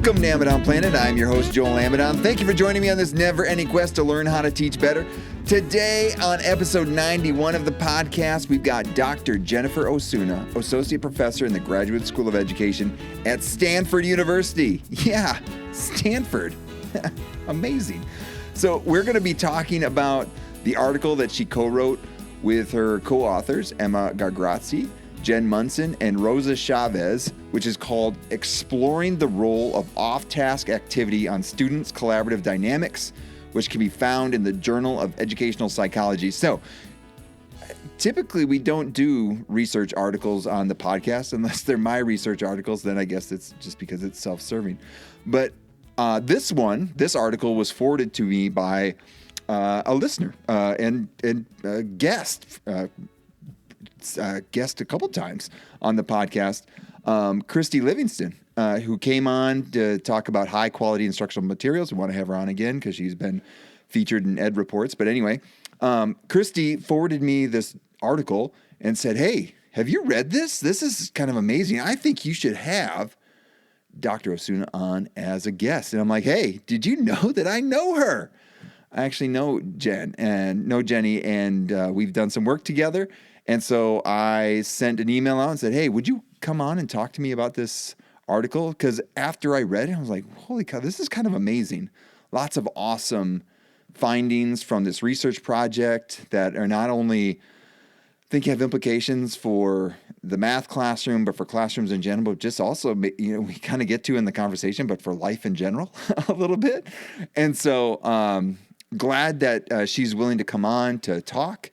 Welcome to Amidon Planet. I'm your host, Joel Amidon. Thank you for joining me on this never-ending quest to learn how to teach better. Today, on episode 91 of the podcast, we've got Dr. Jennifer Osuna, Associate Professor in the Graduate School of Education at Stanford University. Yeah, Stanford. Amazing. So we're going to be talking about the article that she co-wrote with her co-authors, Emma Gargrazzi, Jen Munson, and Rosa Chavez, which is called Exploring the Role of Off-Task Activity on Students' Collaborative Dynamics, which can be found in the Journal of Educational Psychology. So typically we don't do research articles on the podcast unless they're my research articles. Then I guess it's just because it's self-serving. But this article was forwarded to me by a listener and a guest a couple times on the podcast, Christy Livingston, who came on to talk about high quality instructional materials. We want to have her on again because she's been featured in Ed Reports. But anyway, Christy forwarded me this article and said, "Hey, have you read this? This is kind of amazing. I think you should have Dr. Osuna on as a guest." And I'm like, "Hey, did you know that I know her? I actually know Jenny, and we've done some work together." And so I sent an email out and said, "Hey, would you come on and talk to me about this article?" Because after I read it, I was like, holy cow, this is kind of amazing. Lots of awesome findings from this research project that are not only, I think, have implications for the math classroom, but for classrooms in general, but just also, we kind of get to in the conversation, but for life in general a little bit. And so glad that she's willing to come on to talk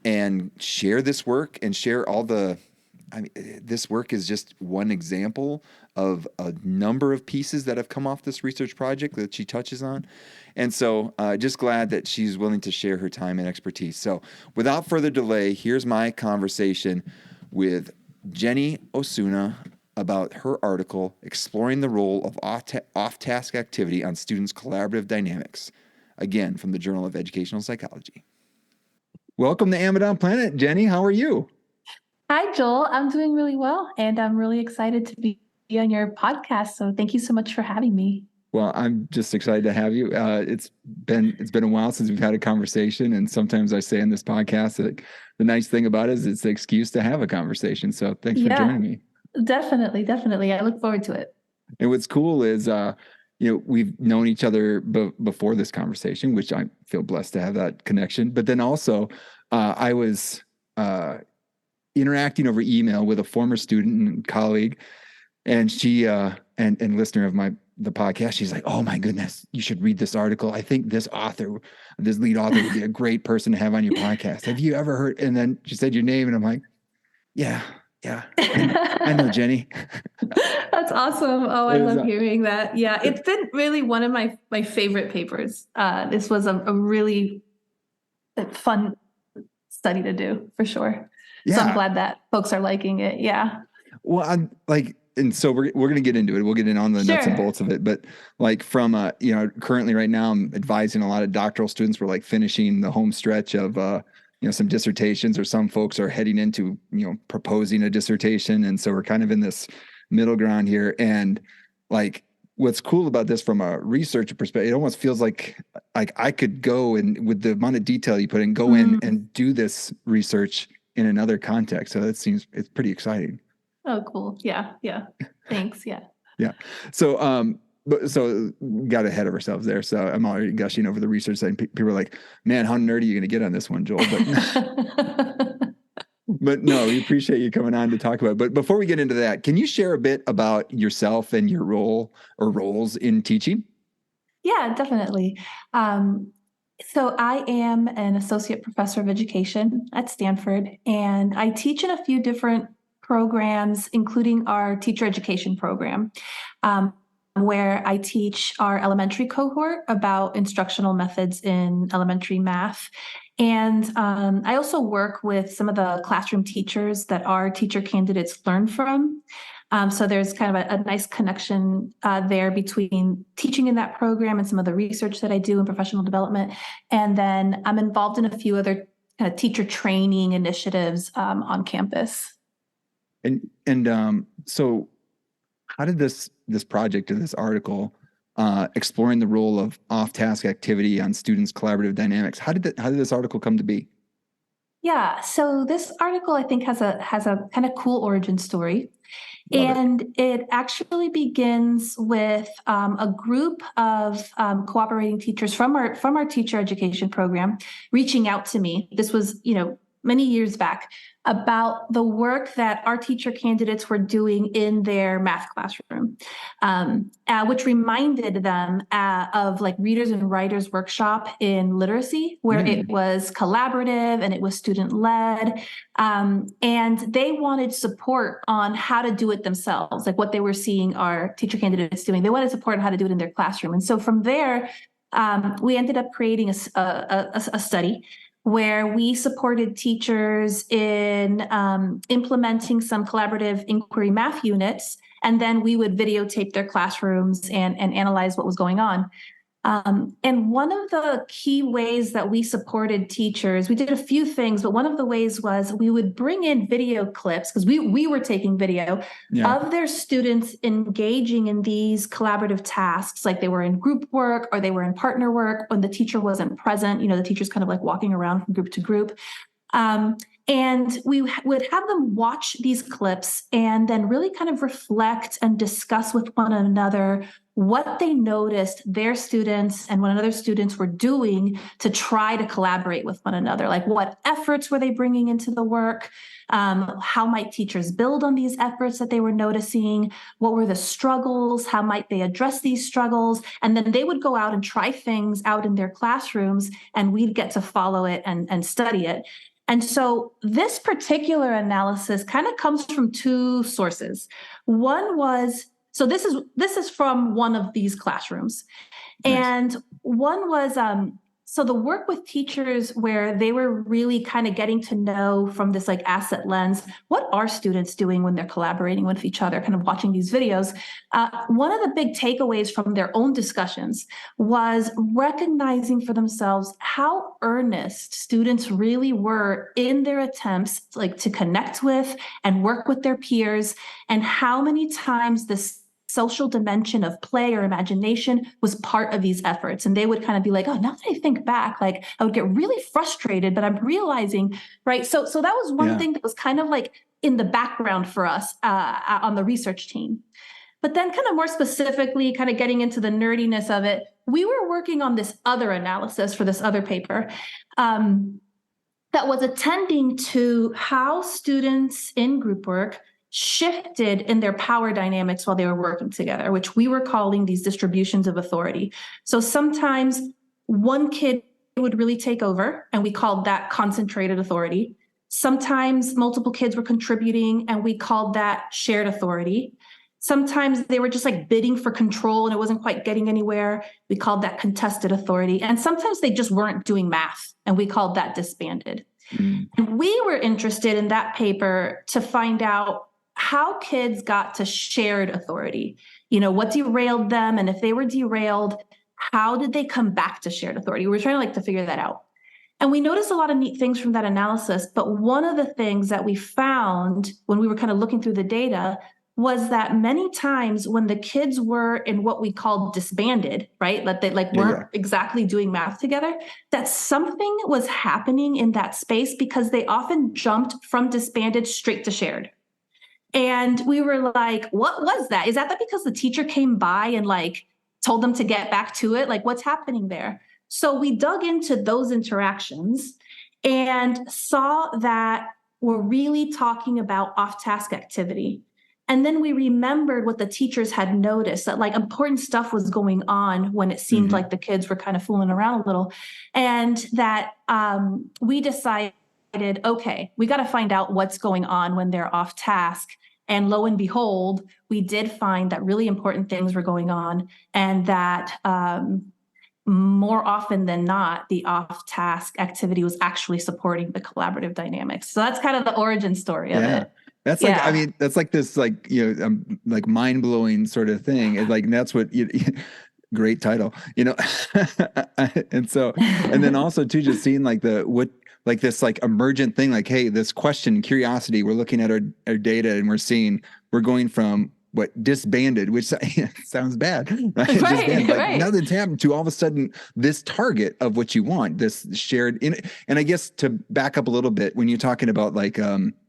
and share this work and share all this work is just one example of a number of pieces that have come off this research project that she touches on. And so just glad that she's willing to share her time and expertise. So without further delay, here's my conversation with Jenny Osuna about her article, Exploring the Role of Off-Task Activity on Students' Collaborative Dynamics, again, from the Journal of Educational Psychology. Welcome to Amidon Planet. Jenny, how are you? Hi, Joel. I'm doing really well, and I'm really excited to be on your podcast. So thank you so much for having me. Well, I'm just excited to have you. It's been a while since we've had a conversation, and sometimes I say in this podcast that the nice thing about it is it's the excuse to have a conversation. So thanks for joining me. Definitely. I look forward to it. And what's cool is, we've known each other before this conversation, which I feel blessed to have that connection. But then also, I was interacting over email with a former student and colleague, and she and listener of the podcast. She's like, "Oh my goodness, you should read this article. I think this lead author would be a great person to have on your podcast. Have you ever heard?" And then she said your name, and I'm like, "Yeah, I know Jenny." That's awesome. Oh, I love hearing that. Yeah, it's been really one of my favorite papers. This was a really fun study to do for sure. Yeah. So I'm glad that folks are liking it. Yeah. Well, and so we're going to get into it. We'll get in on the nuts and bolts of it. But from currently right now, I'm advising a lot of doctoral students. We're finishing the home stretch of some dissertations, or some folks are heading into proposing a dissertation, and so we're kind of in this middle ground here. And what's cool about this from a researcher perspective, it almost feels like I could go and, with the amount of detail you put in, go in and do this research in another context. So it's pretty exciting. Oh, cool. Yeah. Thanks. Yeah. Yeah. So, so we got ahead of ourselves there. So I'm already gushing over the research side. People are like, "Man, how nerdy are you going to get on this one, Joel?" But no, we appreciate you coming on to talk about it. But before we get into that, can you share a bit about yourself and your role or roles in teaching? Yeah, definitely. So I am an associate professor of education at Stanford, and I teach in a few different programs, including our teacher education program, where I teach our elementary cohort about instructional methods in elementary math. And I also work with some of the classroom teachers that our teacher candidates learn from. So there's kind of a nice connection there between teaching in that program and some of the research that I do in professional development. And then I'm involved in a few other kind of teacher training initiatives on campus. And so how did this project or this article exploring the role of off-task activity on students' collaborative dynamics, how did this article come to be? Yeah, so this article I think has a kind of cool origin story. Love it. And it actually begins with a group of cooperating teachers from our teacher education program reaching out to me. This was, many years back, about the work that our teacher candidates were doing in their math classroom, which reminded them of like Readers and Writers Workshop in literacy, where it was collaborative and it was student led. And they wanted support on how to do it themselves, like what they were seeing our teacher candidates doing. They wanted support on how to do it in their classroom. And so from there, we ended up creating a study where we supported teachers in implementing some collaborative inquiry math units, and then we would videotape their classrooms and analyze what was going on. And one of the key ways that we supported teachers, we did a few things, but one of the ways was we would bring in video clips, because we were taking video of their students engaging in these collaborative tasks, like they were in group work or they were in partner work when the teacher wasn't present. The teacher's kind of like walking around from group to group. And we would have them watch these clips and then really kind of reflect and discuss with one another what they noticed their students and one another students were doing to try to collaborate with one another. Like, what efforts were they bringing into the work? How might teachers build on these efforts that they were noticing? What were the struggles? How might they address these struggles? And then they would go out and try things out in their classrooms, and we'd get to follow it and study it. And so this particular analysis kind of comes from two sources. One was, so this is from one of these classrooms. Nice. And one was, so the work with teachers where they were really kind of getting to know from this like asset lens, what are students doing when they're collaborating with each other, kind of watching these videos. One of the big takeaways from their own discussions was recognizing for themselves how earnest students really were in their attempts like to connect with and work with their peers, and how many times this social dimension of play or imagination was part of these efforts. And they would kind of be like, oh, now that I think back, like I would get really frustrated, but I'm realizing, right? So that was one thing that was kind of like in the background for us on the research team. But then kind of more specifically, kind of getting into the nerdiness of it, we were working on this other analysis for this other paper that was attending to how students in group work shifted in their power dynamics while they were working together, which we were calling these distributions of authority. So sometimes one kid would really take over, and we called that concentrated authority. Sometimes multiple kids were contributing, and we called that shared authority. Sometimes they were just like bidding for control and it wasn't quite getting anywhere. We called that contested authority. And sometimes they just weren't doing math, and we called that disbanded. And we were interested in that paper to find out how kids got to shared authority, what derailed them. And if they were derailed, how did they come back to shared authority? We were trying to figure that out. And we noticed a lot of neat things from that analysis. But one of the things that we found when we were kind of looking through the data was that many times when the kids were in what we called disbanded, right? That they weren't exactly doing math together, that something was happening in that space because they often jumped from disbanded straight to shared. And we were like, what was that? Is that because the teacher came by and like told them to get back to it? Like, what's happening there? So we dug into those interactions and saw that we're really talking about off-task activity. And then we remembered what the teachers had noticed, that like important stuff was going on when it seemed like the kids were kind of fooling around a little. And that we decided, okay, we got to find out what's going on when they're off task. And lo and behold, we did find that really important things were going on, and that more often than not, the off-task activity was actually supporting the collaborative dynamics. So that's kind of the origin story of it. That's like, I mean, that's like this, like, like mind blowing sort of thing. It's like, that's what great title, and so, and then also too, just seeing like this like emergent thing, like, hey, this question, curiosity, we're looking at our data and we're seeing, we're going from disbanded, which sounds bad, right? Right, Disbanded, like right. nothing's happened to all of a sudden this target of what you want, this shared in. And I guess to back up a little bit, when you're talking about like,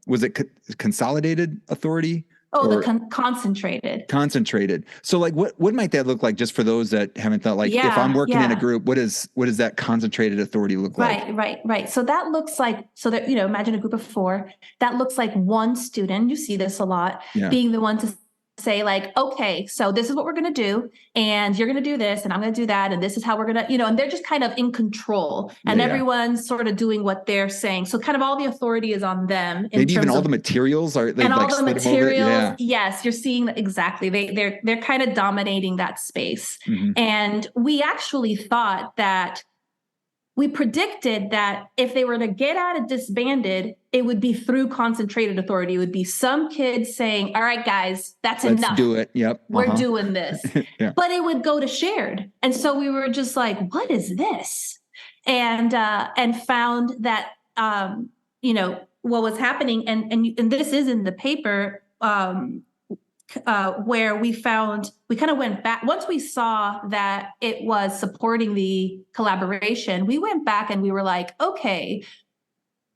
was it consolidated authority Oh, the or concentrated. concentrated? So like, what might that look like, just for those that haven't thought, like, if I'm Yeah, working in a yeah. group, what does that concentrated authority look like? Right. So that looks like, so that, imagine a group of four. That looks like one student, you see this a lot, Yeah. being the one to say like, okay, so this is what we're going to do, and you're going to do this, and I'm going to do that, and this is how we're going to, and they're just kind of in control, and Yeah. everyone's sort of doing what they're saying. So kind of all the authority is on them in Maybe even terms all of, the materials are, they and all like the slid them over it. materials. Yeah. Yes, you're seeing exactly. They're kind of dominating that space. Mhm. And we actually thought that we predicted that if they were to get out of disbanded, it would be through concentrated authority. It would be some kids saying, all right, guys, let's enough. Do it. Yep. We're doing this. Yeah. But it would go to shared. And so we were just like, what is this? And found that, what was happening. And this is in the paper, where we kind of went back once we saw that it was supporting the collaboration. We went back and we were like, okay,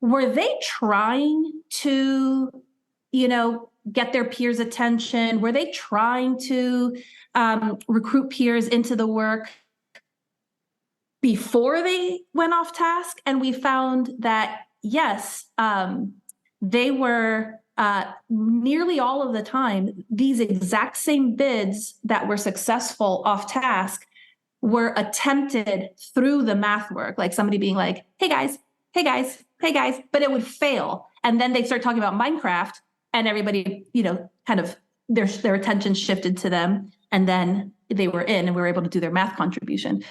were they trying to, get their peers' attention? Were they trying to recruit peers into the work before they went off task? And we found that, yes, they were nearly all of the time, these exact same bids that were successful off task were attempted through the math work, like somebody being like, hey guys, but it would fail. And then they start talking about Minecraft, and everybody, kind of their attention shifted to them, and then they were in, and we were able to do their math contribution.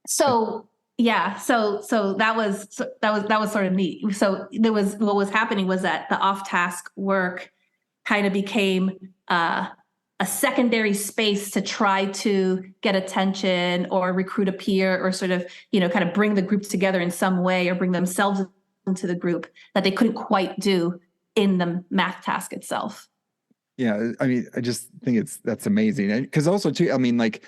So that was sort of neat. So what was happening was that the off-task work kind of became a secondary space to try to get attention or recruit a peer, or sort of, kind of bring the group together in some way, or bring themselves into the group that they couldn't quite do in the math task itself. Yeah. I mean, I just think that's amazing. Because also too, I mean, like,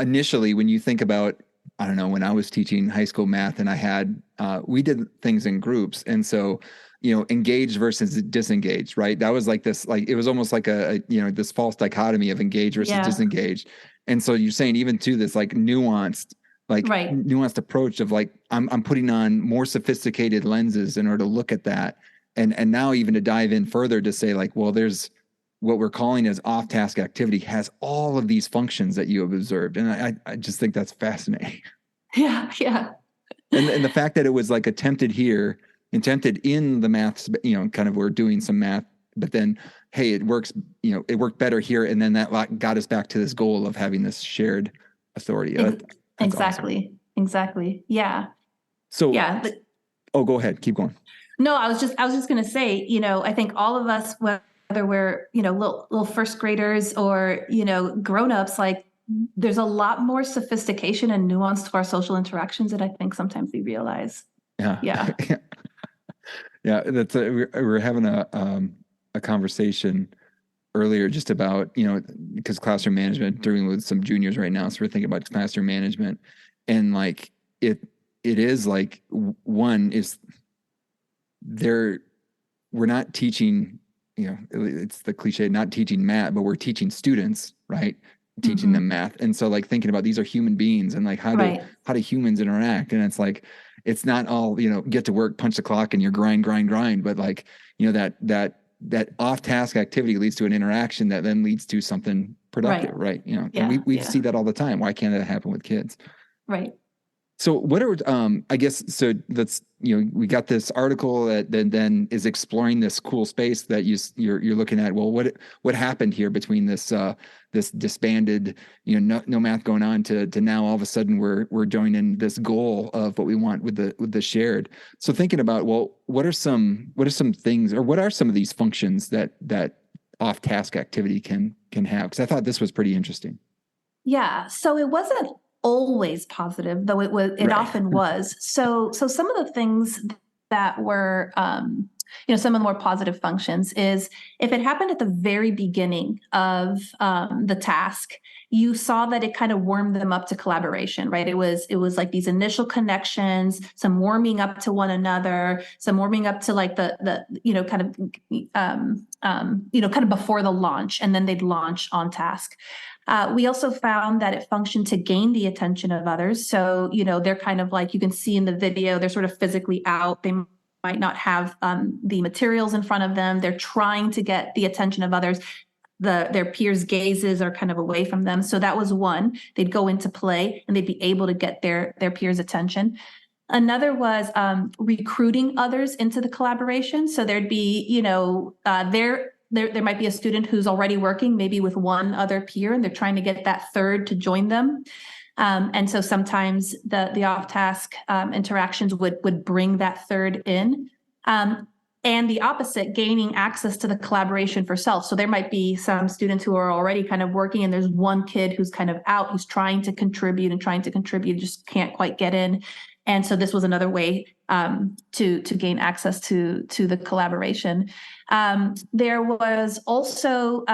initially when you think about, I don't know, when I was teaching high school math, and I had, we did things in groups. And so, engaged versus disengaged, right? That was like this, like, it was almost like this false dichotomy of engaged versus disengaged. And so you're saying even to this like nuanced approach of like, I'm putting on more sophisticated lenses in order to look at that. And now even to dive in further to say like, well, there's what we're calling as off-task activity has all of these functions that you have observed. And I just think that's fascinating. Yeah. And the fact that it was like attempted in the math, kind of, we're doing some math, but then, hey, it works, it worked better here. And then that got us back to this goal of having this shared authority. Exactly. Awesome. Exactly. Yeah. So, yeah. Go ahead. Keep going. No, I was just going to say, I think all of us, whether we're, little first graders or, grownups, like, there's a lot more sophistication and nuance to our social interactions that I think sometimes we realize. Yeah. Yeah. That's we're having a conversation earlier just about, because classroom management, doing with some juniors right now. So we're thinking about classroom management, and like, it is like, one is we're not teaching, it's the cliche, not teaching math, but we're teaching students, right? Teaching them math. And so like thinking about, these are human beings, and like, how do humans interact? And it's like, it's not all, get to work, punch the clock, and you're grind, but like, that off-task activity leads to an interaction that then leads to something productive, right? And we see that all the time. Why can't that happen with kids? Right. So what are, I guess, so that's, we got this article that then is exploring this cool space that you're looking at. Well, what happened here between this disbanded, no math going on to now all of a sudden we're joining this goal of what we want with the shared. So thinking about, well, what are some things, or what are some of these functions that off task activity can have? Because I thought this was pretty interesting. Yeah. So it wasn't always positive, though it often was. So some of the things that were some of the more positive functions is if it happened at the very beginning of the task, you saw that it kind of warmed them up to collaboration, right? It was like these initial connections, some warming up to one another, some warming up to like the kind of before the launch, and then they'd launch on task. We also found that it functioned to gain the attention of others. So, they're kind of like, you can see in the video, they're sort of physically out. They might not have the materials in front of them. They're trying to get the attention of others. Their peers' gazes are kind of away from them. So that was one. They'd go into play and they'd be able to get their peers' attention. Another was recruiting others into the collaboration. So there'd be, there might be a student who's already working maybe with one other peer, and they're trying to get that third to join them. And so sometimes the off-task interactions would bring that third in. And the opposite, gaining access to the collaboration for self. So there might be some students who are already kind of working, and there's one kid who's kind of out, who's trying to contribute, just can't quite get in. And so this was another way to gain access to the collaboration. There was also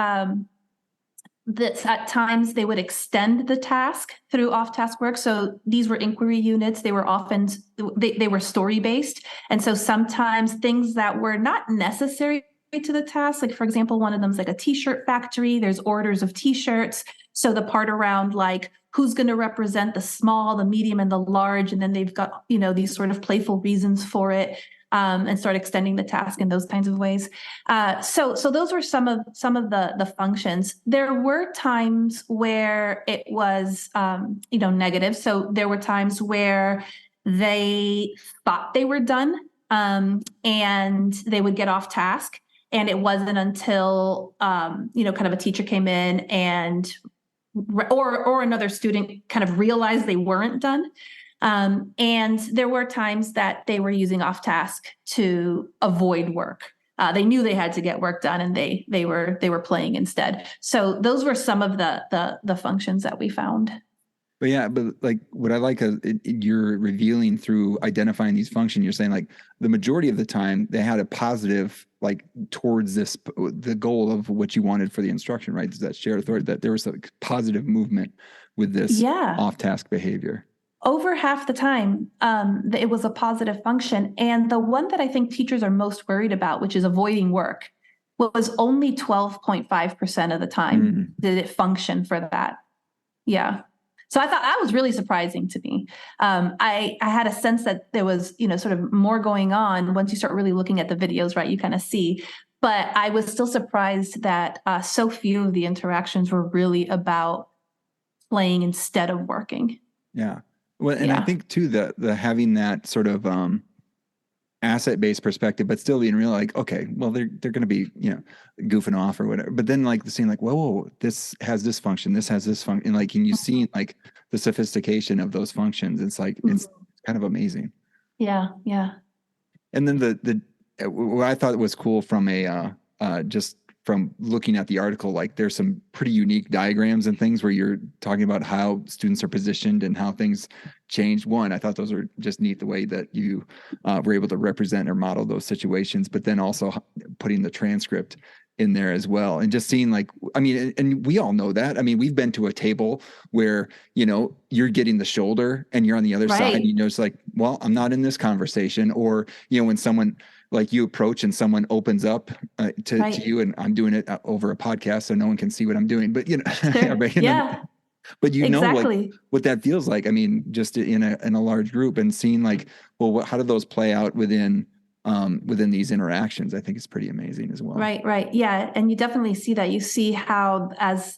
that at times they would extend the task through off-task work. So these were inquiry units. They were often, they were story-based. And so sometimes things that were not necessary to the task, like for example, one of them is like a t-shirt factory. There's orders of t-shirts. So the part around like who's going to represent the small, the medium, and the large, and then they've got, these sort of playful reasons for it. And start extending the task in those kinds of ways. So those were some of the functions. There were times where it was, negative. So there were times where they thought they were done, and they would get off task. And it wasn't until, kind of a teacher came in and or another student kind of realized they weren't done. And there were times that they were using off task to avoid work. They knew they had to get work done, and they were playing instead. So those were some of the functions that we found. But yeah, but like what I like, you're revealing through identifying these functions. You're saying like the majority of the time they had a positive, like towards the goal of what you wanted for the instruction, right? That shared authority, that there was a positive movement with this off-task behavior. Over half the time, it was a positive function. And the one that I think teachers are most worried about, which is avoiding work, was only 12.5% of the time did it function for that. Yeah. So I thought that was really surprising to me. I had a sense that there was, sort of more going on once you start really looking at the videos, right? You kind of see. But I was still surprised that so few of the interactions were really about playing instead of working. Yeah. Well, and I think too the having that sort of asset-based perspective, but still being real, like, okay, well, they're going to be goofing off or whatever. But then like the seeing like, whoa, this has this function, this has this function, and like, and you see like the sophistication of those functions. It's like it's kind of amazing. Yeah, yeah. And then the what I thought was cool from just from looking at the article, like there's some pretty unique diagrams and things where you're talking about how students are positioned and how things change. One, I thought those are just neat, the way that you were able to represent or model those situations, but then also putting the transcript in there as well. And just seeing like, I mean, and we all know that. I mean, we've been to a table where, you're getting the shoulder and you're on the other side, and it's like, well, I'm not in this conversation. Or, when someone like you approach and someone opens up to you, and I'm doing it over a podcast so no one can see what I'm doing, but yeah. But like what that feels like. I mean, just in a large group, and seeing like, well, how do those play out within these interactions? I think it's pretty amazing as well. Right. Yeah. And you definitely see that. You see how as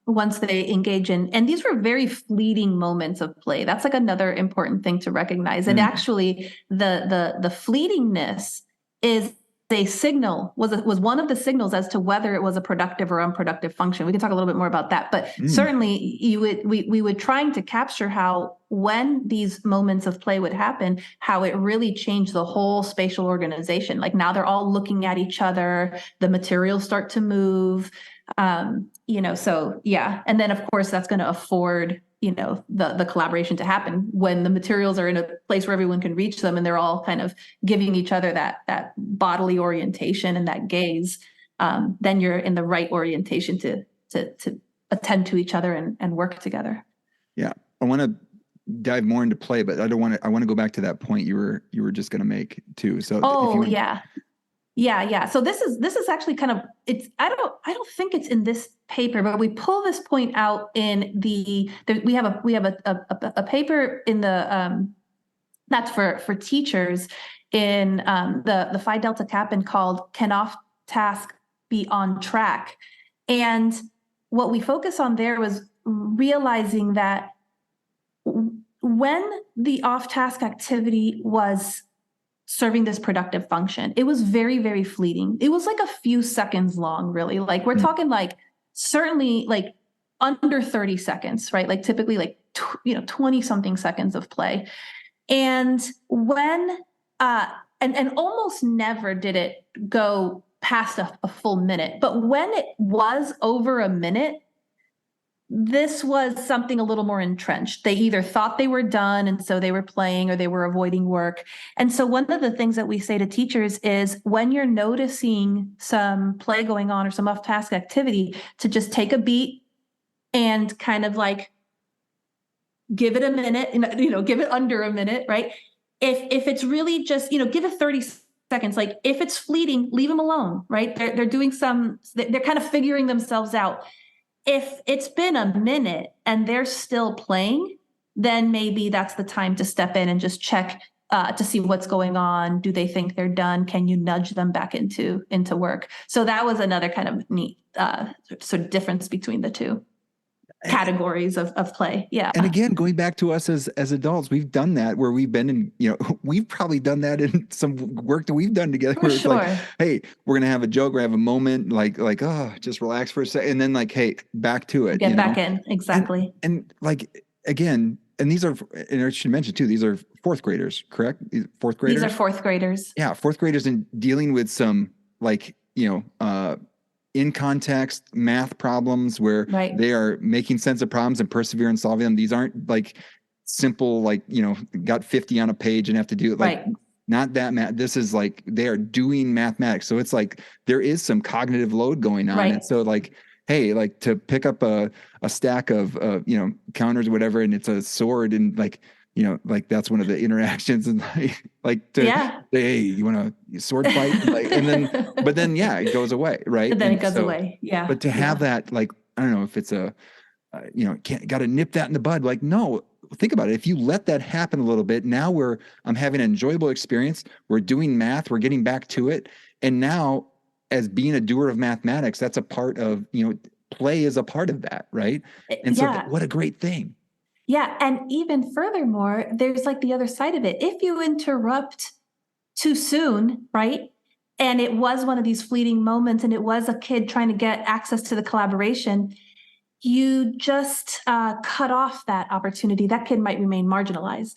once they engage in, and these were very fleeting moments of play. That's like another important thing to recognize. And actually the fleetingness is a signal, was one of the signals as to whether it was a productive or unproductive function. We can talk a little bit more about that, but certainly we would trying to capture how when these moments of play would happen, how it really changed the whole spatial organization. Like now they're all looking at each other, the materials start to move, so yeah. And then of course that's going to afford the collaboration to happen. When the materials are in a place where everyone can reach them and they're all kind of giving each other that bodily orientation and that gaze, then you're in the right orientation to attend to each other and work together. Yeah. I want to dive more into play, but I want to go back to that point you were just going to make too. So Yeah. So this is actually kind of, I don't think it's in this paper, but we pull this point out in we have a paper in the that's for teachers in the Phi Delta Kappan called "Can Off Task Be on Track?" And what we focus on there was realizing that when the off-task activity was serving this productive function, it was very, very fleeting. It was like a few seconds long, really. Like we're talking like certainly like under 30 seconds, right? Like typically like 20 something seconds of play. And when and almost never did it go past a full minute, but when it was over a minute, this was something a little more entrenched. They either thought they were done and so they were playing, or they were avoiding work. And so one of the things that we say to teachers is when you're noticing some play going on or some off-task activity, to just take a beat and kind of like give it a minute, give it under a minute, right? If it's really just, give it 30 seconds. Like if it's fleeting, leave them alone, right? They're doing they're kind of figuring themselves out. If it's been a minute and they're still playing, then maybe that's the time to step in and just check to see what's going on. Do they think they're done? Can you nudge them back into work? So that was another kind of neat sort of difference between the two categories of play. Yeah. And again, going back to us as adults, we've done that where we've been in, we've probably done that in some work that we've done together where it's like, hey, we're going to have a joke or have a moment like, oh, just relax for a second. And then like, hey, back to it. Get back in. Exactly. And like, again, and these are, and I should mention too, these are fourth graders, correct? Fourth graders? These are fourth graders. Yeah. Fourth graders in dealing with some like, in context math problems where they are making sense of problems and persevere in solving them. These aren't like simple, like, got 50 on a page and have to do it. Like not that math. This is like, they are doing mathematics. So it's like, there is some cognitive load going on. And so like, hey, like to pick up a stack of, counters or whatever, and it's a sword and like, like that's one of the interactions and hey, you want to sword fight? But then it goes away. Right. But then it goes away. Yeah. But to have that, like, I don't know if it's got to nip that in the bud. Like, no, think about it. If you let that happen a little bit, now I'm having an enjoyable experience. We're doing math. We're getting back to it. And now as being a doer of mathematics, that's a part of, play is a part of that. Right. And so what a great thing. Yeah. And even furthermore, there's like the other side of it. If you interrupt too soon, right? And it was one of these fleeting moments and it was a kid trying to get access to the collaboration, you just cut off that opportunity. That kid might remain marginalized.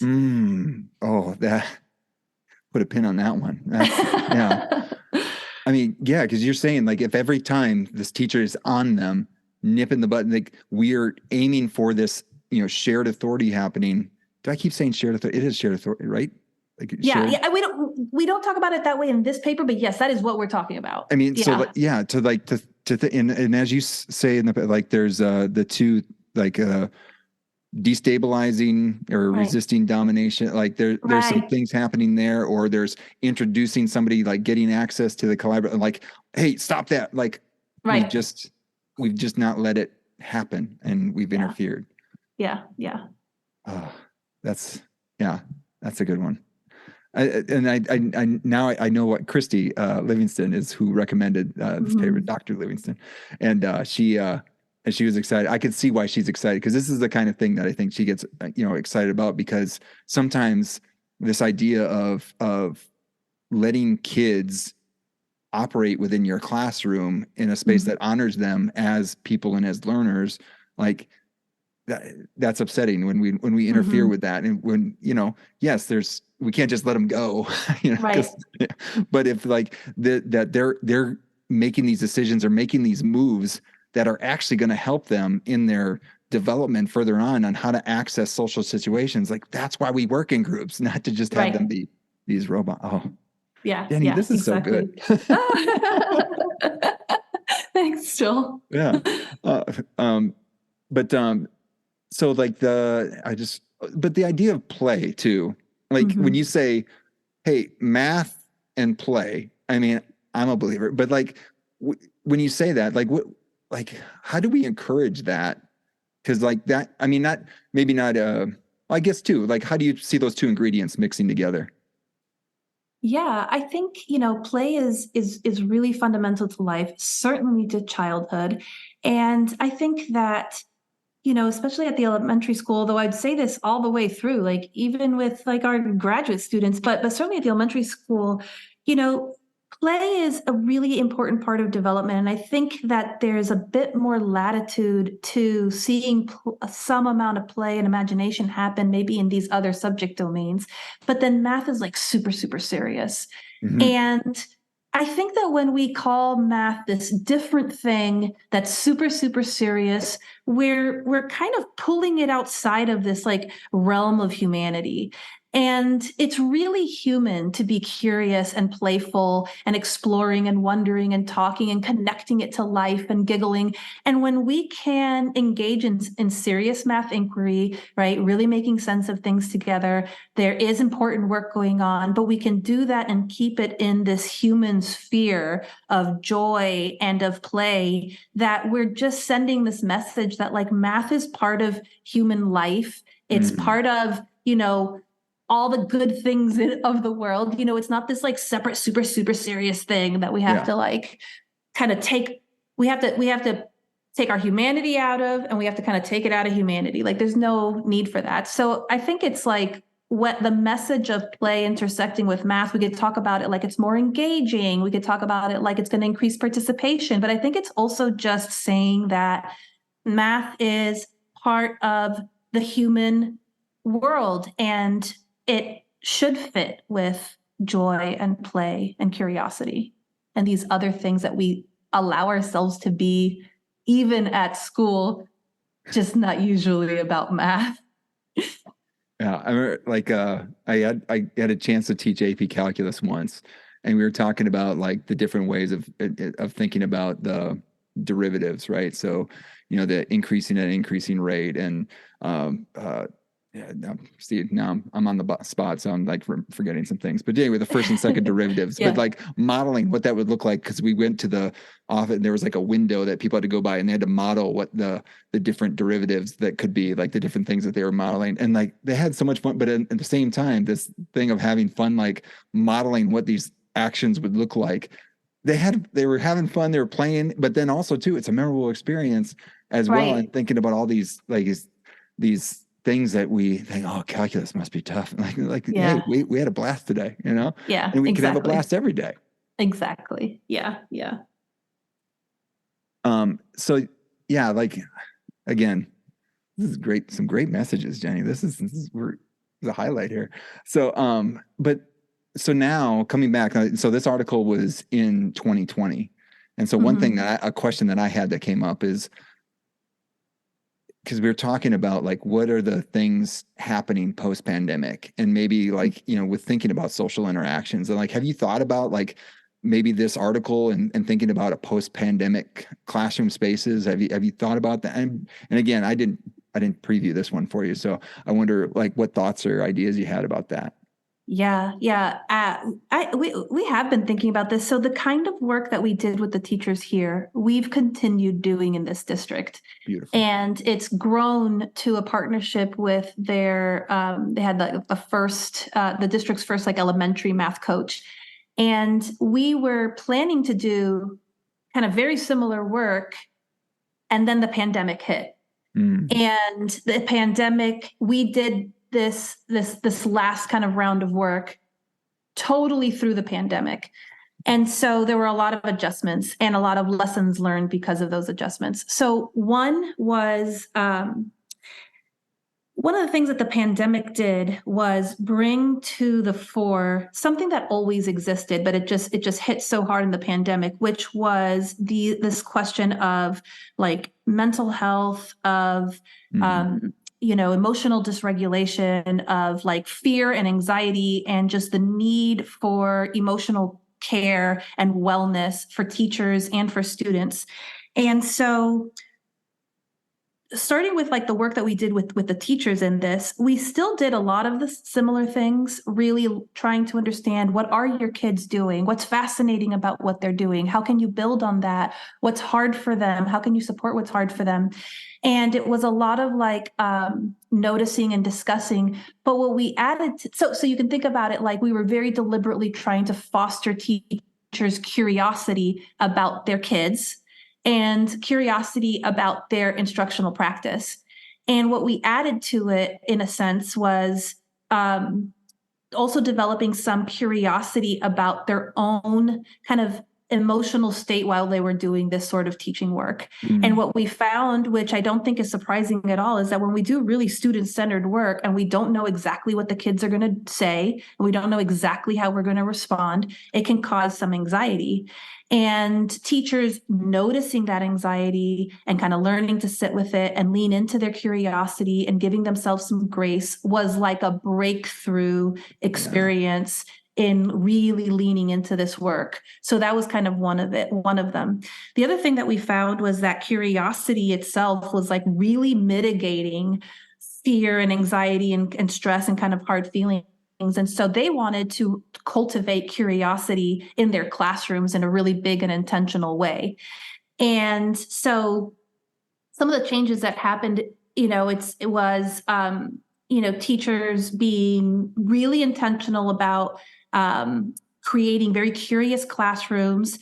Put a pin on that one. Yeah. I mean, yeah, because you're saying like if every time this teacher is on them, nipping the button, like we're aiming for this, shared authority happening. Do I keep saying shared authority? It is shared authority, right? Like yeah. We don't talk about it that way in this paper, but yes, that is what we're talking about. I mean, and as you say in the, like, there's the two, like, destabilizing or resisting domination. Like there's some things happening there, or there's introducing somebody, like getting access to the collaborator, like, hey, stop that. Like we've just not let it happen and we've interfered. Yeah. Oh, that's a good one. I know what Christy Livingston is, who recommended this paper, Dr. Livingston, and she was excited. I could see why she's excited, because this is the kind of thing that I think she gets excited about, because sometimes this idea of letting kids operate within your classroom in a space that honors them as people and as learners, like that's upsetting when we interfere with that. And when, yes, we can't just let them go, but if like that they're making these decisions or making these moves that are actually going to help them in their development further on how to access social situations. Like that's why we work in groups, not to just have them be these robots. Oh, yeah, Jenny, this is exactly. so good. Thanks, Joel. Yeah. But so like but the idea of play too, like when you say, hey, math and play, I mean, I'm a believer, but like when you say that, like how do we encourage that? Because like that, I mean, not maybe not. I guess too. Like, how do you see those two ingredients mixing together? Yeah, I think, play is really fundamental to life, certainly to childhood. And I think that, especially at the elementary school, though I'd say this all the way through, like even with like our graduate students, but certainly at the elementary school, you know, play is a really important part of development. And I think that there's a bit more latitude to seeing some amount of play and imagination happen maybe in these other subject domains. But then math is like super, super serious. And I think that when we call math this different thing that's super, super serious, we're kind of pulling it outside of this like realm of humanity. And it's really human to be curious and playful and exploring and wondering and talking and connecting it to life and giggling. And when we can engage in serious math inquiry, right, really making sense of things together, there is important work going on, but we can do that and keep it in this human sphere of joy and of play, that we're just sending this message that like math is part of human life. It's part of, all the good things of the world. It's not this like separate, super, super serious thing that we have to like kind of take. We have to take our humanity out of, and we have to kind of take it out of humanity. Like there's no need for that. So I think it's like what the message of play intersecting with math, we could talk about it like it's more engaging. We could talk about it like it's going to increase participation. But I think it's also just saying that math is part of the human world, and it should fit with joy and play and curiosity and these other things that we allow ourselves to be even at school, just not usually about math. Yeah, I remember, like I had a chance to teach AP calculus once, and we were talking about like the different ways of thinking about the derivatives, right? So, the increasing at increasing rate, and yeah, no, Steve, now I'm on the spot, so I'm like forgetting some things. But anyway, the first and second derivatives, but like modeling what that would look like, because we went to the office, there was like a window that people had to go by, and they had to model what the different derivatives that could be, like the different things that they were modeling, and like they had so much fun. But at the same time, this thing of having fun, like modeling what these actions would look like, they were having fun, they were playing, but then also too, it's a memorable experience as well, and thinking about all these like these things that we think, oh, calculus must be tough. Hey, we had a blast today, Yeah, and we can have a blast every day. Exactly. Yeah. Yeah. So yeah, like again, this is great. Some great messages, Jenny. This is a highlight here. So, so now coming back, so this article was in 2020. And so one thing a question that I had that came up is, because we were talking about like what are the things happening post pandemic, and maybe like with thinking about social interactions, and like have you thought about like maybe this article and thinking about a post pandemic classroom spaces? Have you thought about that? And again, I didn't preview this one for you, so I wonder like what thoughts or ideas you had about that. Yeah, yeah. We have been thinking about this. So the kind of work that we did with the teachers here, we've continued doing in this district. Beautiful. And it's grown to a partnership with their, they had the district's first like elementary math coach. And we were planning to do kind of very similar work. And then the pandemic hit. And the pandemic, we did this last kind of round of work totally through the pandemic. And so there were a lot of adjustments and a lot of lessons learned because of those adjustments. So one was One of the things that the pandemic did was bring to the fore something that always existed, but it just hit so hard in the pandemic, which was this question of like mental health, of emotional dysregulation, of like fear and anxiety, and just the need for emotional care and wellness for teachers and for students. And so starting with like the work that we did with the teachers in this, we still did a lot of the similar things, really trying to understand, what are your kids doing? What's fascinating about what they're doing? How can you build on that? What's hard for them? How can you support what's hard for them? And it was a lot of like noticing and discussing. But what we added so you can think about it like we were very deliberately trying to foster teachers' curiosity about their kids and curiosity about their instructional practice. And what we added to it, in a sense, was also developing some curiosity about their own kind of emotional state while they were doing this sort of teaching work. And what we found, which I don't think is surprising at all, is that when we do really student-centered work and we don't know exactly what the kids are going to say, and we don't know exactly how we're going to respond, it can cause some anxiety. And teachers noticing that anxiety and kind of learning to sit with it and lean into their curiosity and giving themselves some grace was like a breakthrough experience in really leaning into this work. So that was kind of one of them. The other thing that we found was that curiosity itself was like really mitigating fear and anxiety and stress and kind of hard feelings. And so they wanted to cultivate curiosity in their classrooms in a really big and intentional way. And so some of the changes that happened, it was teachers being really intentional about creating very curious classrooms.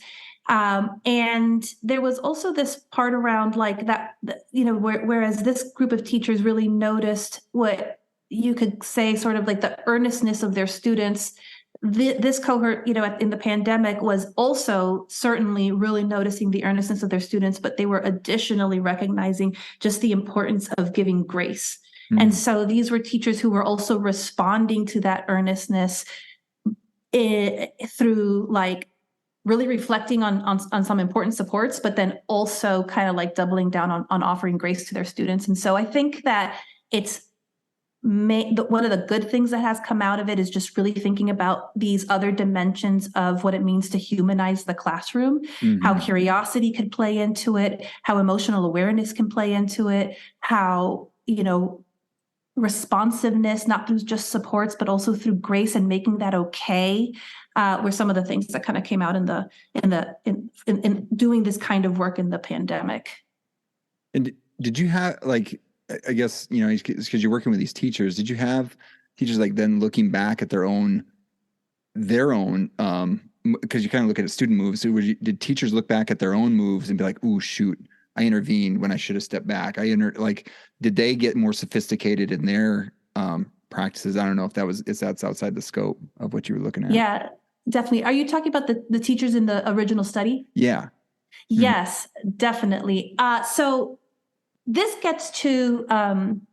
And there was also this part around like that, whereas this group of teachers really noticed what you could say sort of like the earnestness of their students. This cohort, in the pandemic was also certainly really noticing the earnestness of their students, but they were additionally recognizing just the importance of giving grace. And so these were teachers who were also responding to that earnestness through like really reflecting on some important supports, but then also kind of like doubling down on offering grace to their students. And so I think that one of the good things that has come out of it is just really thinking about these other dimensions of what it means to humanize the classroom, how curiosity could play into it, how emotional awareness can play into it, how, responsiveness, not through just supports, but also through grace and making that okay, were some of the things that kind of came out in doing this kind of work in the pandemic. And did you have like, I guess, because you're working with these teachers, did you have teachers like then looking back at their own, because you kind of look at student moves. So did teachers look back at their own moves and be like, "Oh shoot, I intervened when I should have stepped back"? Did they get more sophisticated in their practices? I don't know if that's outside the scope of what you were looking at. Yeah, definitely. Are you talking about the teachers in the original study? Yeah. Yes, definitely. So this gets to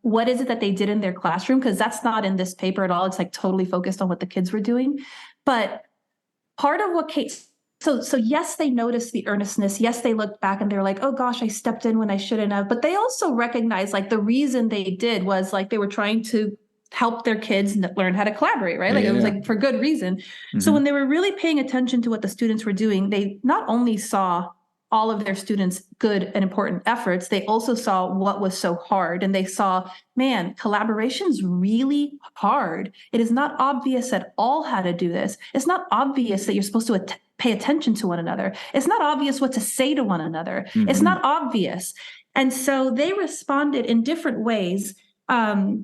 what is it that they did in their classroom, because that's not in this paper at all. It's like totally focused on what the kids were doing. But part of what so yes, they noticed the earnestness. Yes, they looked back and they're like, oh gosh, I stepped in when I shouldn't have. But they also recognized like the reason they did was like they were trying to help their kids learn how to collaborate, right? Like it was like for good reason. So when they were really paying attention to what the students were doing, they not only saw all of their students' good and important efforts, they also saw what was so hard. And they saw, man, collaboration's really hard. It is not obvious at all how to do this. It's not obvious that you're supposed to pay attention to one another. It's not obvious what to say to one another. It's not obvious. And so they responded in different ways. But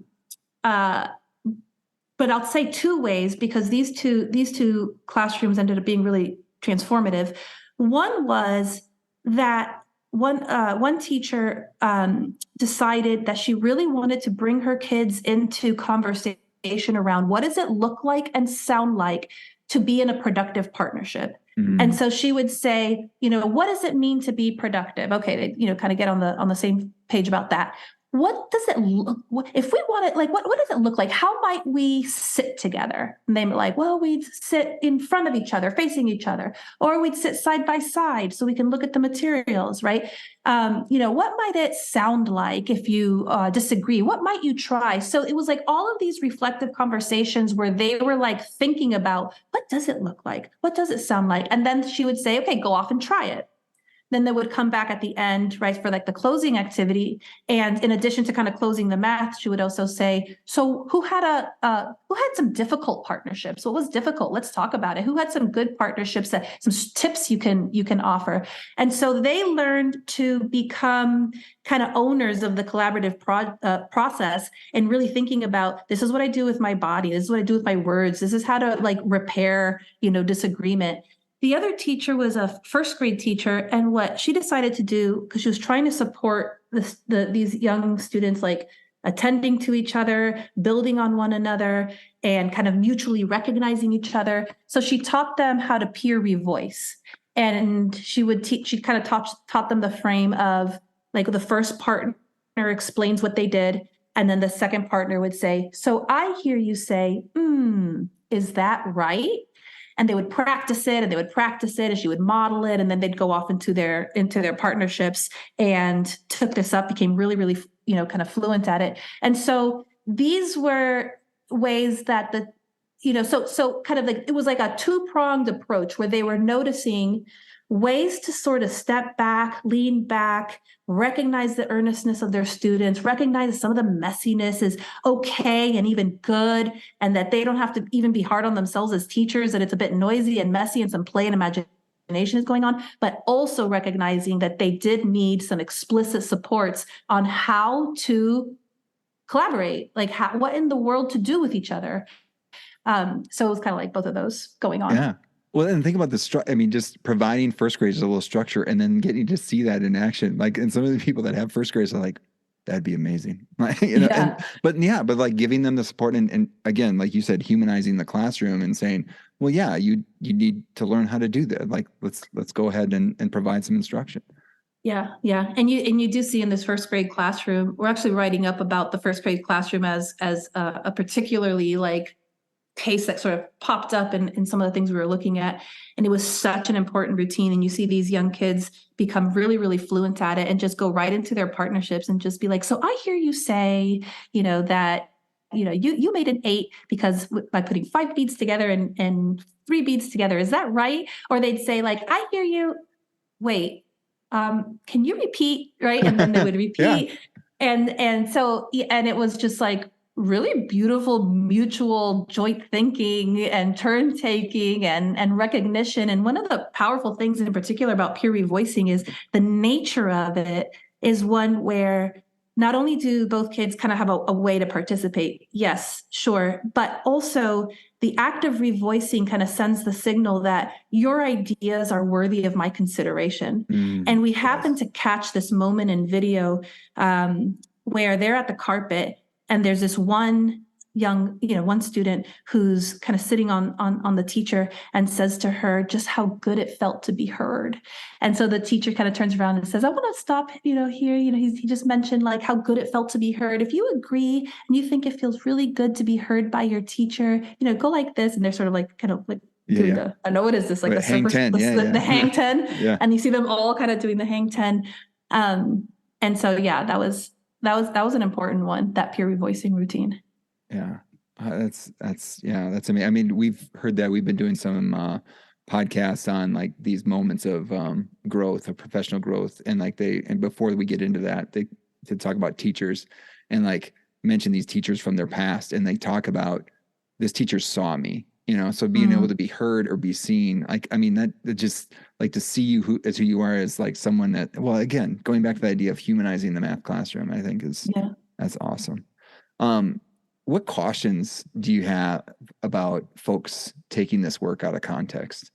I'll say two ways, because these two classrooms ended up being really transformative. One was that one teacher decided that she really wanted to bring her kids into conversation around what does it look like and sound like to be in a productive partnership. And so she would say, what does it mean to be productive? Okay, kind of get on the same page about that. what does it look, if we want it, like, what does it look like? How might we sit together? And they were like, well, we'd sit in front of each other, facing each other, or we'd sit side by side so we can look at the materials, right? What might it sound like if you disagree? What might you try? So it was like all of these reflective conversations where they were like thinking about, what does it look like? What does it sound like? And then she would say, okay, go off and try it. Then they would come back at the end, right, for like the closing activity. And in addition to kind of closing the math, she would also say, so who had some difficult partnerships? What was difficult? Let's talk about it. Who had some good partnerships, that some tips you can offer? And so they learned to become kind of owners of the collaborative process, and really thinking about, this is what I do with my body. This is what I do with my words. This is how to like repair, disagreement. The other teacher was a first grade teacher, and what she decided to do, because she was trying to support these young students, like attending to each other, building on one another, and kind of mutually recognizing each other. So she taught them how to peer revoice. And she kind of taught them the frame of like the first partner explains what they did. And then the second partner would say, so I hear you say, is that right? And they would practice it, and she would model it, and then they'd go off into their partnerships and took this up, became really, really, kind of fluent at it. And so these were ways that so kind of like, it was like a two-pronged approach where they were noticing ways to sort of step back, lean back, recognize the earnestness of their students, recognize that some of the messiness is okay and even good, and that they don't have to even be hard on themselves as teachers, that it's a bit noisy and messy and some play and imagination is going on, but also recognizing that they did need some explicit supports on how to collaborate, like what in the world to do with each other. So it was kind of like both of those going on. Yeah. Well, and think about just providing first graders a little structure and then getting to see that in action. Like, and some of the people that have first graders are like, that'd be amazing. Yeah. But like giving them the support and again, like you said, humanizing the classroom and saying, well, yeah, you need to learn how to do that. Like, let's go ahead and provide some instruction. Yeah. Yeah. And you do see in this first grade classroom, we're actually writing up about the first grade classroom as a particularly like case that sort of popped up in some of the things we were looking at. And it was such an important routine. And you see these young kids become really, really fluent at it and just go right into their partnerships and just be like, so I hear you say, that, you made an 8 because by putting 5 beads together and 3 beads together, is that right? Or they'd say like, I hear you, wait, can you repeat? Right. And then they would repeat. Yeah. And it was just like, really beautiful mutual joint thinking and turn taking and recognition. And one of the powerful things in particular about peer revoicing is the nature of it is one where not only do both kids kind of have a way to participate, yes, sure, but also the act of revoicing kind of sends the signal that your ideas are worthy of my consideration. And we happen to catch this moment in video where they're at the carpet. And there's this one one student who's kind of sitting on the teacher and says to her just how good it felt to be heard. And so the teacher kind of turns around and says, I want to stop, here, he just mentioned like how good it felt to be heard. If you agree and you think it feels really good to be heard by your teacher, go like this. And they're sort of like, kind of like, doing I know what is this? Like the hang 10. The hang 10. Yeah. And you see them all kind of doing the hang 10. And so, yeah, that was an important one, that peer revoicing routine. Yeah. That's amazing. I mean, we've heard that. We've been doing some podcasts on like these moments of growth, of professional growth. And like and before we get into that, they talk about teachers and like mention these teachers from their past. And they talk about this teacher saw me, so being able to be heard or be seen, like, I mean, that just like to see you who you are as like someone that, well, again, going back to the idea of humanizing the math classroom, I think that's awesome. What cautions do you have about folks taking this work out of context?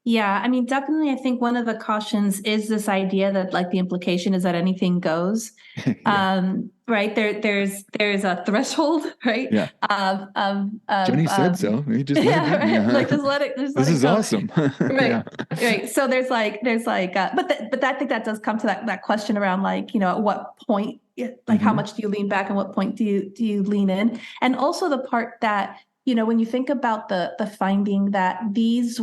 Yeah, I mean, definitely, I think one of the cautions is this idea that like the implication is that anything goes. Yeah. right? There's a threshold, right? Yeah. Of Jenny said so. You just let it yeah, be. right. Yeah. Like just let This it is go. awesome. Right. Yeah. Right. So but I think that does come to that question around like, at what point, like how Hmm. much do you lean back and what point do you lean in? And also the part that, when you think about the finding that these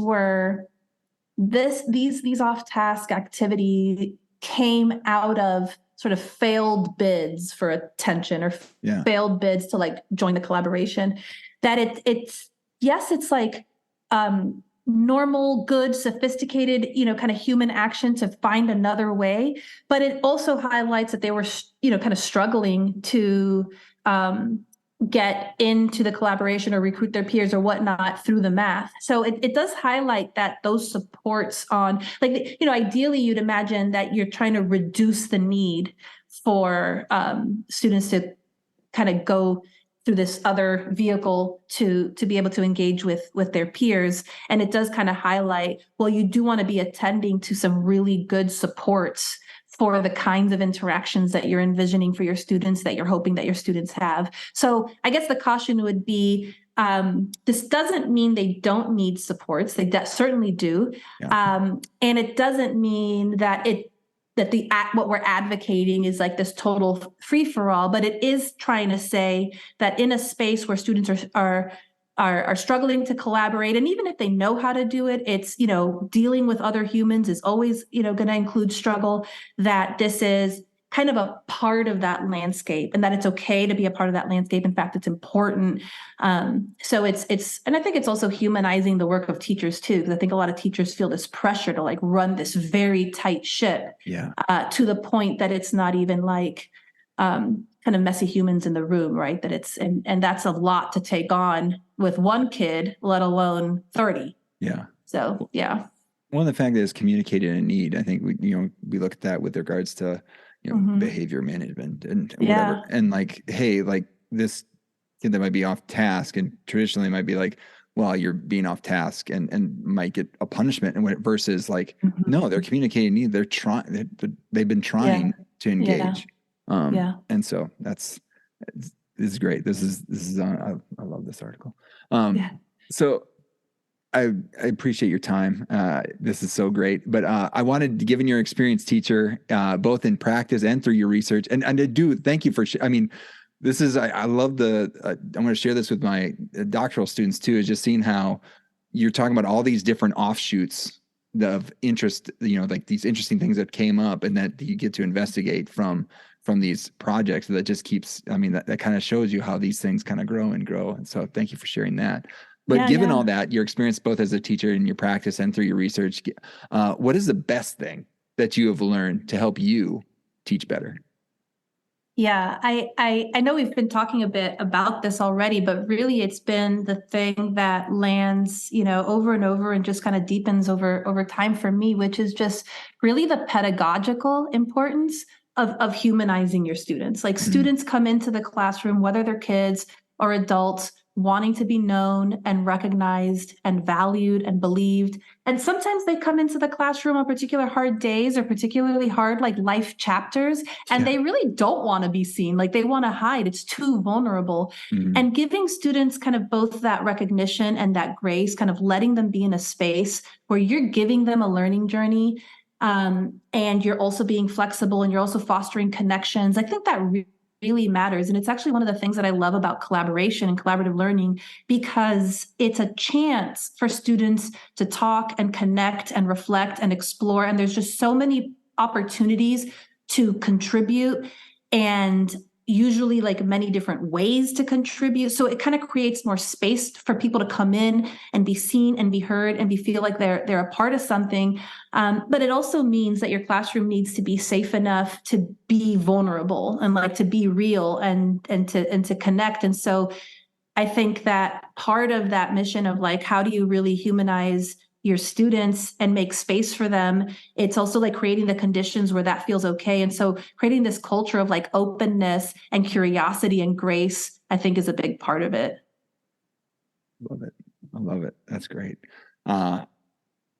off-task activity came out of sort of failed bids for attention or Yeah. failed bids to like join the collaboration, that it's yes, it's like normal, good, sophisticated, kind of human action to find another way, but it also highlights that they were, kind of struggling to um, get into the collaboration or recruit their peers or whatnot through the math. So it does highlight that those supports on, like, ideally you'd imagine that you're trying to reduce the need for students to kind of go through this other vehicle to be able to engage with their peers. And it does kind of highlight, well, you do want to be attending to some really good supports for the kinds of interactions that you're envisioning for your students, that you're hoping that your students have. So I guess the caution would be, this doesn't mean they don't need supports. They certainly do. Yeah. And it doesn't mean that what we're advocating is like this total free for all, but it is trying to say that in a space where students are struggling to collaborate, and even if they know how to do it, it's, dealing with other humans is always, going to include struggle, that this is kind of a part of that landscape and that it's okay to be a part of that landscape. In fact, it's important. So and I think it's also humanizing the work of teachers too, because I think a lot of teachers feel this pressure to like run this very tight ship, Yeah. to the point that it's not even like kind of messy humans in the room, right? That and that's a lot to take on with one kid, let alone 30. Yeah. So yeah. One of the factors is communicated a need. I think we look at that with regards to, behavior management and whatever. Yeah. And like, hey, like this kid that might be off task, and traditionally might be like, well, you're being off task and might get a punishment, and versus like, no, they're communicating need. They're trying. They've been trying to engage. And so this is great. This is I love this article. So I appreciate your time. This is so great. But I wanted to, given your experience, teacher, both in practice and through your research, and I do thank you for. I mean, this is I love the. I'm going to share this with my doctoral students too. Is just seeing how you're talking about all these different offshoots of interest. Like these interesting things that came up, and that you get to investigate from these projects. That just keeps. I mean, that kind of shows you how these things kind of grow and grow. And so, thank you for sharing that. But given all that, your experience both as a teacher in your practice and through your research, what is the best thing that you have learned to help you teach better? Yeah, I know we've been talking a bit about this already, but really it's been the thing that lands, over and over and just kind of deepens over time for me, which is just really the pedagogical importance of humanizing your students. Like students come into the classroom, whether they're kids or adults, wanting to be known and recognized and valued and believed. And sometimes they come into the classroom on particular hard days or particularly hard like life chapters, and they really don't want to be seen. Like they want to hide. It's too vulnerable. And giving students kind of both that recognition and that grace, kind of letting them be in a space where you're giving them a learning journey, and you're also being flexible and you're also fostering connections. I think that really matters. And it's actually one of the things that I love about collaboration and collaborative learning, because it's a chance for students to talk and connect and reflect and explore. And there's just so many opportunities to contribute, and usually like many different ways to contribute. So it kind of creates more space for people to come in and be seen and be heard and feel like they're a part of something. But it also means that your classroom needs to be safe enough to be vulnerable and like to be real and to connect. And so I think that part of that mission of like, how do you really humanize your students and make space for them? It's also like creating the conditions where that feels okay. And so creating this culture of like openness and curiosity and grace, I think, is a big part of it. Love it. I love it. That's great.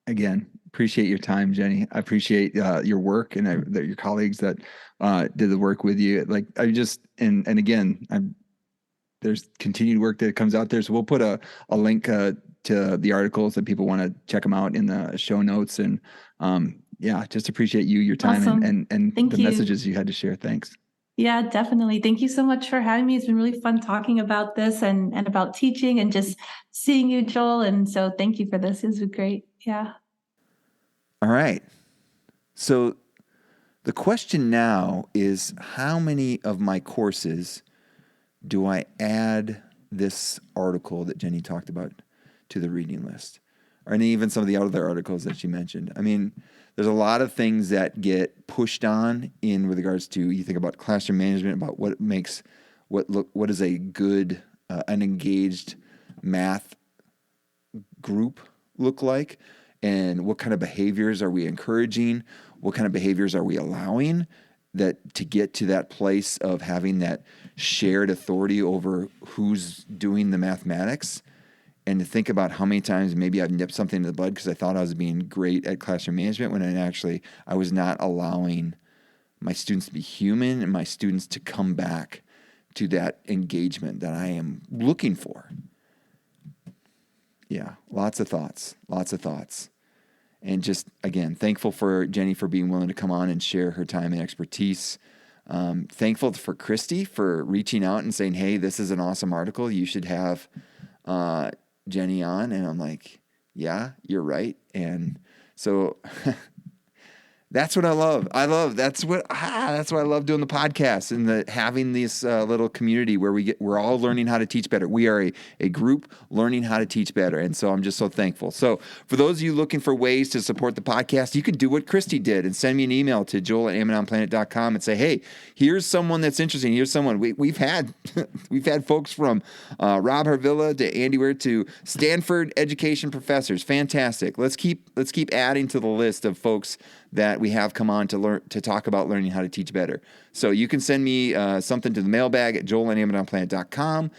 Again, appreciate your time, Jenny. I appreciate your work and your colleagues that did the work with you. Like I just, and again, there's continued work that comes out there. So we'll put a link to the articles that people want to check them out in the show notes. And just appreciate your time Awesome. and Thank the you. messages you had to share. Thanks. Yeah, definitely. Thank you so much for having me. It's been really fun talking about this and about teaching and just seeing you, Joel. And so thank you for this. It's been great. Yeah. All right. So the question now is, how many of my courses do I add this article that Jenny talked about to the reading list? Or even some of the other articles that she mentioned. I mean, there's a lot of things that get pushed on in regards to, you think about classroom management, about what makes, what is a good, an engaged math group look like, and what kind of behaviors are we encouraging? What kind of behaviors are we allowing that to get to that place of having that shared authority over who's doing the mathematics? And to think about how many times maybe I've nipped something in the bud because I thought I was being great at classroom management when I was not allowing my students to be human and my students to come back to that engagement that I am looking for. Yeah, lots of thoughts. And just, again, thankful for Jenny for being willing to come on and share her time and expertise. Thankful for Christy for reaching out and saying, hey, this is an awesome article. You should have Jenny on. And I'm like, yeah, you're right. And so that's what I love. That's why I love doing the podcast and having this little community where we're all learning how to teach better. We are a group learning how to teach better. And so I'm just so thankful. So for those of you looking for ways to support the podcast, you can do what Christy did and send me an email to joel@amazonplanet.com and say, hey, here's someone that's interesting. Here's someone we've had folks from Rob Harvilla to Andy Ware to Stanford education professors. Fantastic. Let's keep adding to the list of folks that we have come on to talk about learning how to teach better. So you can send me something to the mailbag at joel@amazonplanet.com.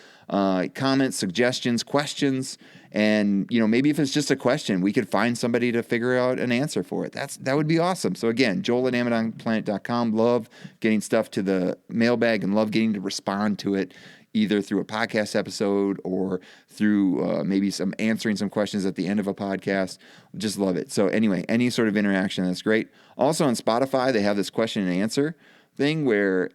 Comments, suggestions, questions, and maybe if it's just a question, we could find somebody to figure out an answer for it. That would be awesome. So again, joel@amazonplanet.com. Love getting stuff to the mailbag and love getting to respond to it, either through a podcast episode or through maybe answering some questions at the end of a podcast. Just love it. So anyway, any sort of interaction, that's great. Also on Spotify, they have this question and answer thing where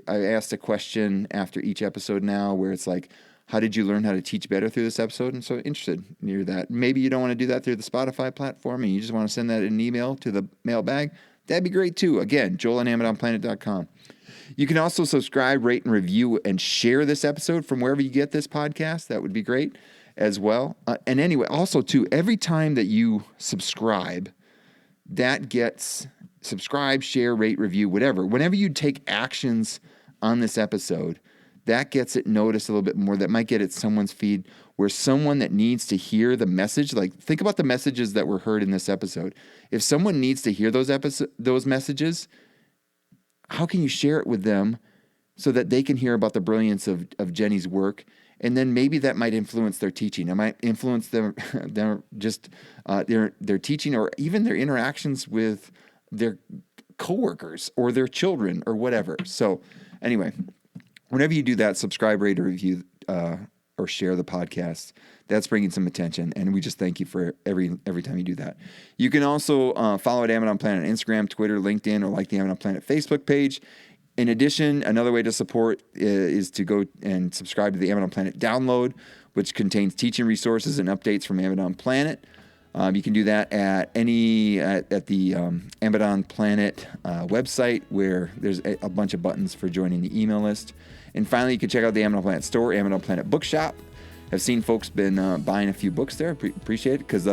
I asked a question after each episode now where it's like, how did you learn how to teach better through this episode? And so interested near that. Maybe you don't want to do that through the Spotify platform and you just want to send that in an email to the mailbag. That'd be great too. Again, joel@amazonplanet.com. You can also subscribe, rate, and review, and share this episode from wherever you get this podcast. That would be great as well. And anyway, also too, every time that you subscribe, that gets subscribe, share, rate, review, whatever. Whenever you take actions on this episode, that gets it noticed a little bit more. That might get it someone's feed where someone that needs to hear the message, like think about the messages that were heard in this episode. If someone needs to hear those messages, how can you share it with them so that they can hear about the brilliance of Jenny's work? And then maybe that might influence their teaching. It might influence their teaching or even their interactions with their coworkers or their children or whatever. So anyway, whenever you do that, subscribe, rate, or review, or share the podcast. That's bringing some attention, and we just thank you for every time you do that. You can also follow at Amazon Planet on Instagram, Twitter, LinkedIn, or like the Amazon Planet Facebook page. In addition, another way to support is to go and subscribe to the Amazon Planet download, which contains teaching resources and updates from Amazon Planet. You can do that at the Amazon Planet website, where there's a bunch of buttons for joining the email list. And finally, you can check out the Amazon Planet store, Amazon Planet Bookshop. I've seen folks been buying a few books there. Appreciate it, because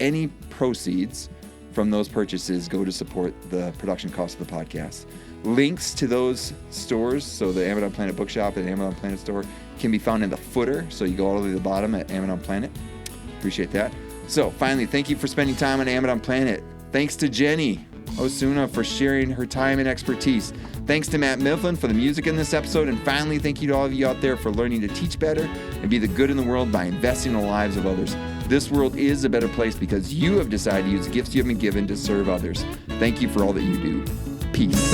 any proceeds from those purchases go to support the production cost of the podcast. Links to those stores, so the Amazon Planet Bookshop and Amazon Planet store, can be found in the footer. So you go all the way to the bottom at Amazon Planet. Appreciate that. So finally, thank you for spending time on Amazon Planet. Thanks to Jenny Osuna for sharing her time and expertise. Thanks to Matt Mifflin for the music in this episode. And finally, thank you to all of you out there for learning to teach better and be the good in the world by investing in the lives of others. This world is a better place because you have decided to use the gifts you have been given to serve others. Thank you for all that you do. Peace.